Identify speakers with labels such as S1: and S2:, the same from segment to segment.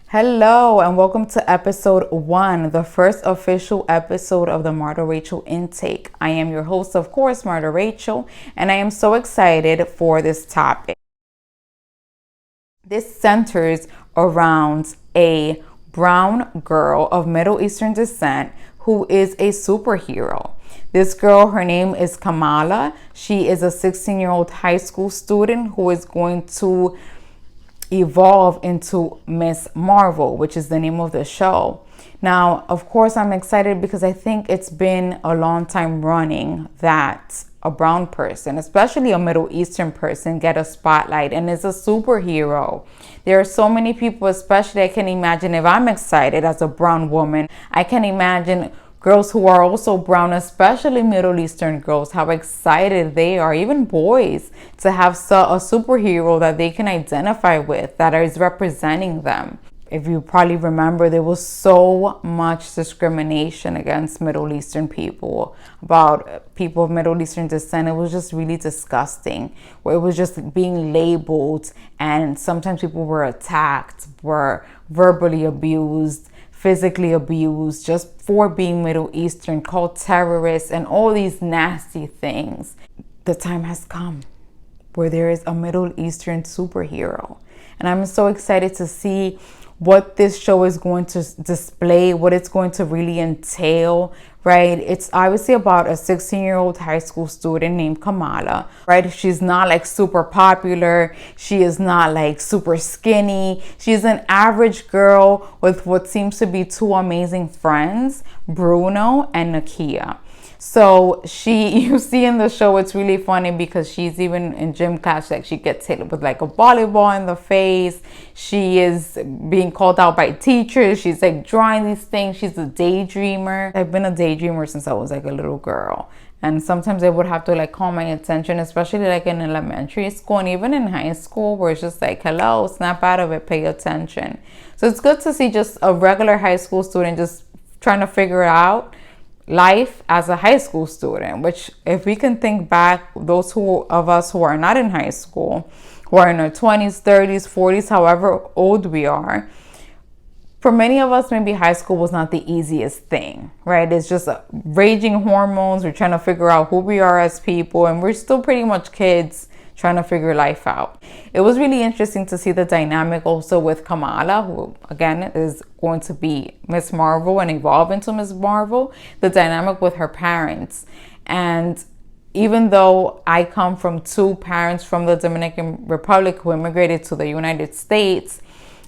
S1: Hello and welcome to episode 1, the first official episode of the Marta Rachel intake. I am your host, of course, Marta Rachel, and I am so excited for this topic. This centers around a brown girl of Middle Eastern descent who is a superhero. This girl, her name is Kamala. She is a 16-year-old high school student who is going to evolve into Miss Marvel, which is the name of the show. Now, of course, I'm excited because I think it's been a long time running that a brown person, especially a Middle Eastern person, get a spotlight and is a superhero. There are so many people, especially I can imagine if I'm excited as a brown woman, I can imagine girls who are also brown, especially Middle Eastern girls, how excited they are, even boys, to have a superhero that they can identify with, that is representing them. If you probably remember, there was so much discrimination against Middle Eastern people, about people of Middle Eastern descent. It was just really disgusting, where it was just being labeled, and sometimes people were attacked, were verbally abused, physically abused just for being Middle Eastern, called terrorists, and all these nasty things. The time has come where there is a Middle Eastern superhero. And I'm so excited to see what this show is going to display, what it's going to really entail, right? It's obviously about a 16-year-old high school student named Kamala, right? She's not like super popular. She is not like super skinny. She's an average girl with what seems to be two amazing friends, Bruno and Nakia. So you see in the show, it's really funny because she's even in gym class, like she gets hit with like a volleyball in the face. She is being called out by teachers. She's like drawing these things. She's a daydreamer. I've been a daydreamer since I was like a little girl. And sometimes I would have to like call my attention, especially like in elementary school and even in high school, where it's just like, hello, snap out of it, pay attention. So it's good to see just a regular high school student just trying to figure out life as a high school student, which if we can think back, those of us who are not in high school, who are in our 20s, 30s, 40s, however old we are, for many of us, maybe high school was not the easiest thing, right? It's just raging hormones. We're trying to figure out who we are as people, and we're still pretty much kids trying to figure life out. It was really interesting to see the dynamic also with Kamala, who again is going to be Miss Marvel and evolve into Miss Marvel, the dynamic with her parents. And even though I come from two parents from the Dominican Republic who immigrated to the United States,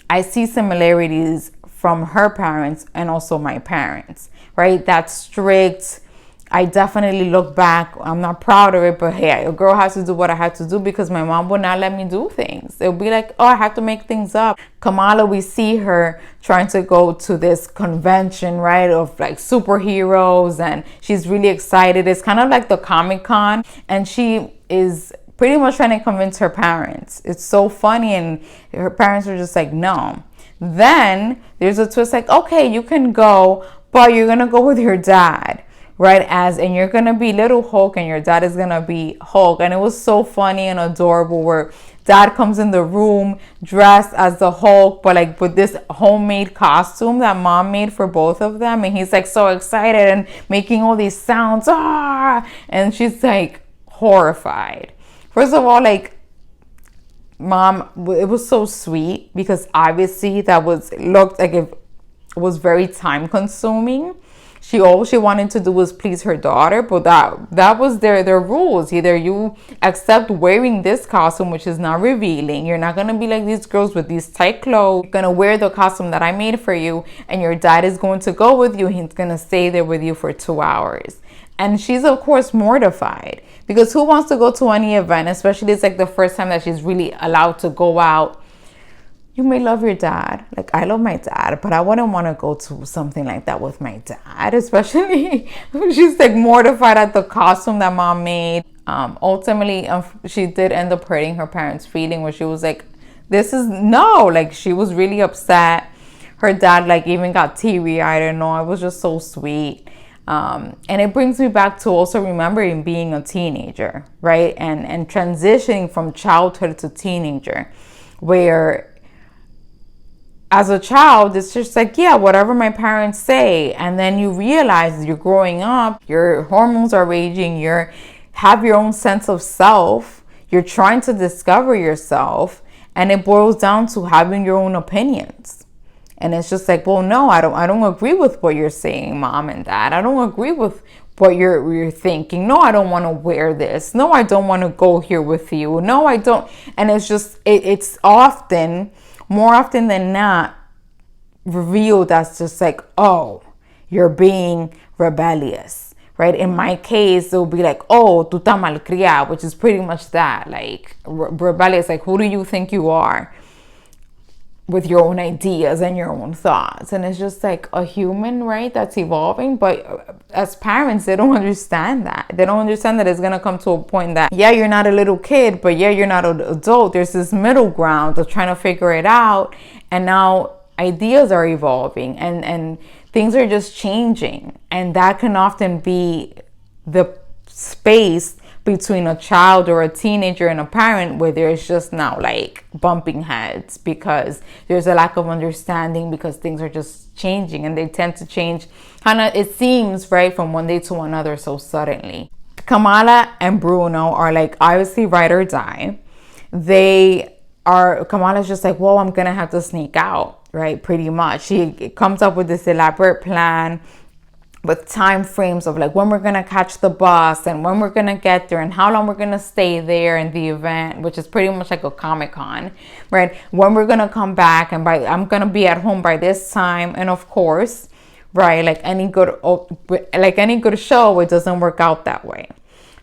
S1: I see similarities from her parents and also my parents, right? That strict, I definitely look back, I'm not proud of it, but hey, a girl has to do what I had to do because my mom would not let me do things. It would be like, oh, I have to make things up. Kamala, we see her trying to go to this convention, right, of like superheroes, and she's really excited. It's kind of like the Comic-Con, and she is pretty much trying to convince her parents. It's so funny, and her parents are just like, no. Then there's a twist like, okay, you can go, but you're going to go with your dad. Right, and you're gonna be little Hulk and your dad is gonna be Hulk. And it was so funny and adorable where dad comes in the room dressed as the Hulk, but like with this homemade costume that mom made for both of them, and he's like so excited and making all these sounds, and she's like horrified. First of all, like, mom, it was so sweet because obviously looked like it was very time consuming. All she wanted to do was please her daughter, but that was their rules. Either you accept wearing this costume, which is not revealing. You're not going to be like these girls with these tight clothes. You're going to wear the costume that I made for you, and your dad is going to go with you. He's going to stay there with you for 2 hours. And she's, of course, mortified because who wants to go to any event, especially it's like the first time that she's really allowed to go out. You may love your dad, like I love my dad, but I wouldn't want to go to something like that with my dad, especially she's like mortified at the costume that mom made. Ultimately, she did end up hurting her parents' feeling where she was like, like she was really upset. Her dad like even got teary-eyed and all. It was just so sweet. And it brings me back to also remembering being a teenager, right? And transitioning from childhood to teenager, where as a child, it's just like, yeah, whatever my parents say. And then you realize you're growing up, your hormones are raging, you have your own sense of self, you're trying to discover yourself, and it boils down to having your own opinions. And it's just like, well, no, I don't agree with what you're saying, mom and dad. I don't agree with what you're thinking. No, I don't want to wear this. No, I don't want to go here with you. No, I don't. And it's just, it's often, more often than not, revealed as just like, oh, you're being rebellious, right? In my case, it'll be like, oh, tú estás malcriada, which is pretty much that, like rebellious, like, who do you think you are? With your own ideas and your own thoughts. And it's just like a human, right, that's evolving. But as parents, they don't understand that. They don't understand that it's going to come to a point that, yeah, you're not a little kid, but yeah, you're not an adult. There's this middle ground of trying to figure it out. And now ideas are evolving and things are just changing. And that can often be the space between a child or a teenager and a parent where there's just now like bumping heads because there's a lack of understanding, because things are just changing and they tend to change kind of, it seems, right, from one day to another so suddenly. Kamala and Bruno are like obviously ride or die. Kamala's just like, well, I'm gonna have to sneak out, right, pretty much. She comes up with this elaborate plan with time frames of like when we're gonna catch the bus and when we're gonna get there and how long we're gonna stay there in the event, which is pretty much like a Comic-Con, right? When we're gonna come back, and I'm gonna be at home by this time. And of course, right, like any good show, it doesn't work out that way.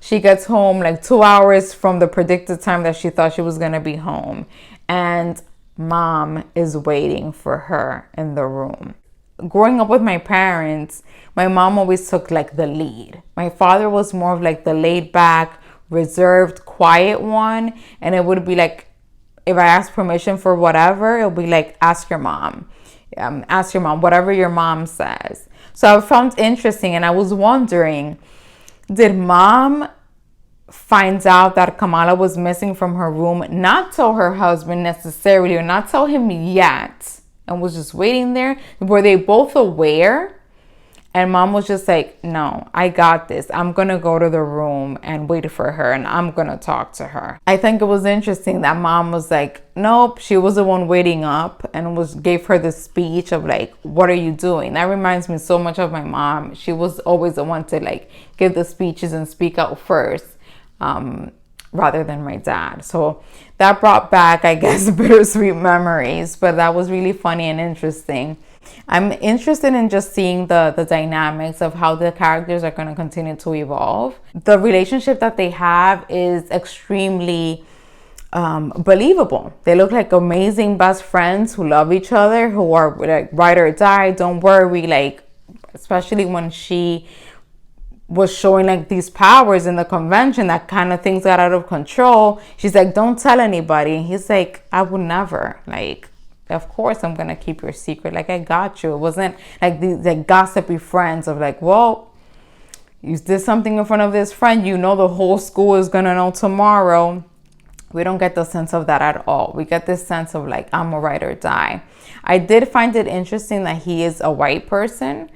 S1: She gets home like 2 hours from the predicted time that she thought she was gonna be home, and mom is waiting for her in the room. Growing up with my parents, my mom always took like the lead. My father was more of like the laid back, reserved, quiet one. And it would be like, if I ask permission for whatever, it'll be like, ask your mom, whatever your mom says. So I found interesting, and I was wondering, did mom find out that Kamala was missing from her room, not tell her husband necessarily, or not tell him yet, and was just waiting there? Were they both aware? And mom was just like, no, I got this. I'm going to go to the room and wait for her, and I'm going to talk to her. I think it was interesting that mom was like, nope, she was the one waiting up and gave her the speech of like, what are you doing? That reminds me so much of my mom. She was always the one to like give the speeches and speak out first, rather than my dad. So that brought back, I guess, bittersweet memories, but that was really funny and interesting. I'm interested in just seeing the dynamics of how the characters are going to continue to evolve. The relationship that they have is extremely believable. They look like amazing best friends who love each other, who are like ride or die, don't worry, like, especially when she was showing like these powers in the convention, that kind of things got out of control. She's like, don't tell anybody. And he's like, I would never. Like, of course I'm gonna keep your secret. Like, I got you. It wasn't like these like gossipy friends of like, well, you did something in front of this friend, you know the whole school is gonna know tomorrow. We don't get the sense of that at all. We get this sense of like, I'm a ride or die. I did find it interesting that he is a white person.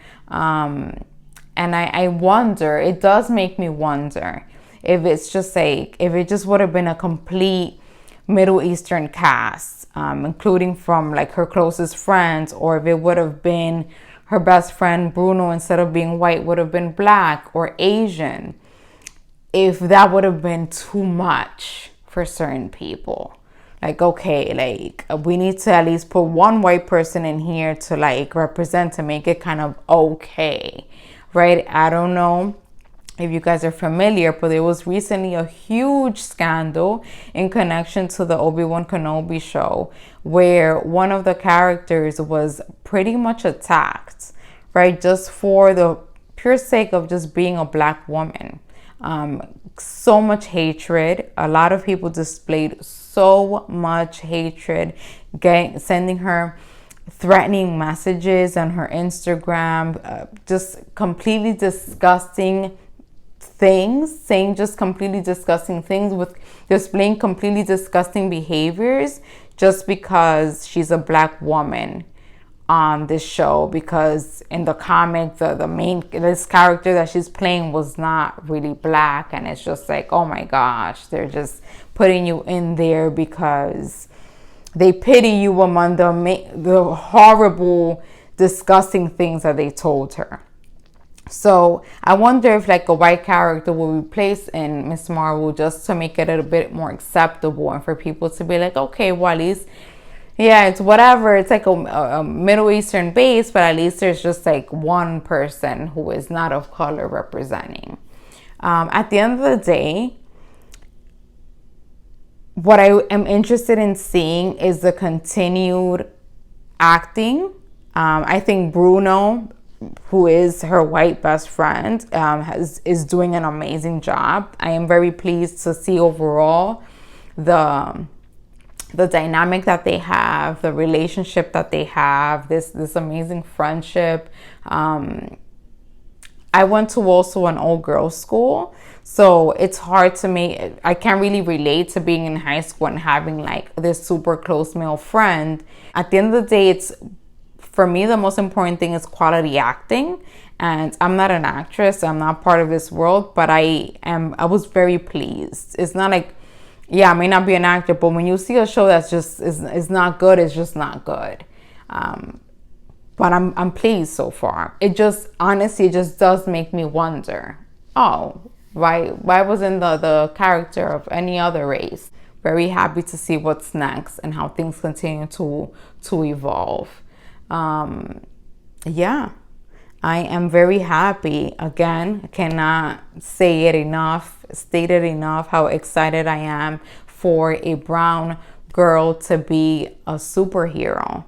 S1: And I wonder, it does make me wonder if it's just like, if it just would have been a complete Middle Eastern cast, including from like her closest friends, or if it would have been her best friend Bruno, instead of being white, would have been black or Asian. If that would have been too much for certain people. Like, okay, like we need to at least put one white person in here to like represent, to make it kind of okay. Right? I don't know if you guys are familiar, but there was recently a huge scandal in connection to the Obi-Wan Kenobi show, where one of the characters was pretty much attacked, right? Just for the pure sake of just being a black woman. So much hatred. A lot of people displayed so much hatred, sending her threatening messages on her Instagram, just completely disgusting things, saying just completely disgusting things, with displaying completely disgusting behaviors, just because she's a black woman on this show, because in the comic this character that she's playing was not really black, and it's just like, oh my gosh, they're just putting you in there because they pity you among the horrible, disgusting things that they told her. So I wonder if like a white character will be placed in Miss Marvel just to make it a bit more acceptable, and for people to be like, okay, well, at least, yeah, it's whatever. It's like a Middle Eastern base, but at least there's just like one person who is not of color representing. At the end of the day, what I am interested in seeing is the continued acting. I think Bruno, who is her white best friend, is doing an amazing job. I am very pleased to see overall the dynamic that they have, the relationship that they have, this amazing friendship. I went to also an all girls school, so it's hard to me. I can't really relate to being in high school and having like this super close male friend. At the end of the day, it's, for me, the most important thing is quality acting. And I'm not an actress, I'm not part of this world, but I was very pleased. It's not like, yeah, I may not be an actor, but when you see a show that's just is not good, it's just not good. But I'm pleased so far. It just, honestly, it just does make me wonder, oh, why wasn't the character of any other race? Very happy to see what's next and how things continue to evolve. Yeah, I am very happy. Again, I cannot say it enough, state it enough, how excited I am for a brown girl to be a superhero.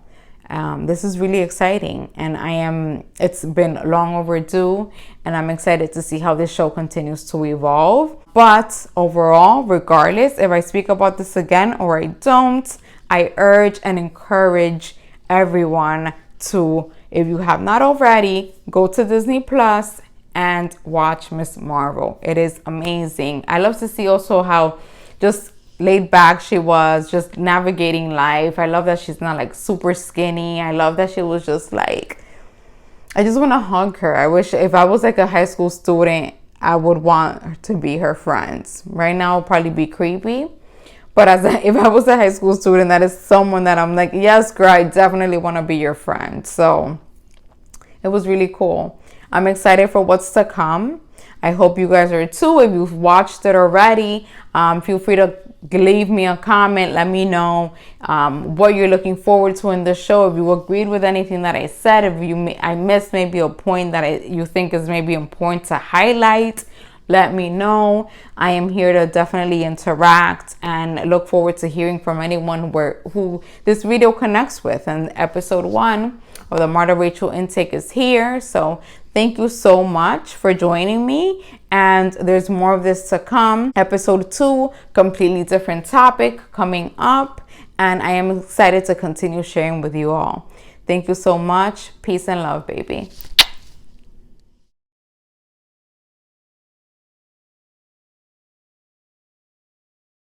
S1: This is really exciting, and it's been long overdue, and I'm excited to see how this show continues to evolve. But overall, regardless if I speak about this again or I don't, I urge and encourage everyone to, if you have not already, go to Disney Plus and watch Miss Marvel. It is amazing. I love to see also how just laid back she was, just navigating life. I love that she's not like super skinny. I love that she was just like, I just want to hug her. I wish if I was like a high school student, I would want to be her friends. Right now, it'll probably be creepy. But if I was a high school student, that is someone that I'm like, yes, girl, I definitely want to be your friend. So it was really cool. I'm excited for what's to come. I hope you guys are too. If you've watched it already, feel free to leave me a comment. Let me know what you're looking forward to in the show. If you agreed with anything that I said, if I missed maybe a point that you think is maybe important to highlight, let me know. I am here to definitely interact and look forward to hearing from anyone who this video connects with. And episode 1 of the Marta Rachel intake is here. So thank you so much for joining me. And there's more of this to come. Episode 2, completely different topic coming up. And I am excited to continue sharing with you all. Thank you so much. Peace and love, baby.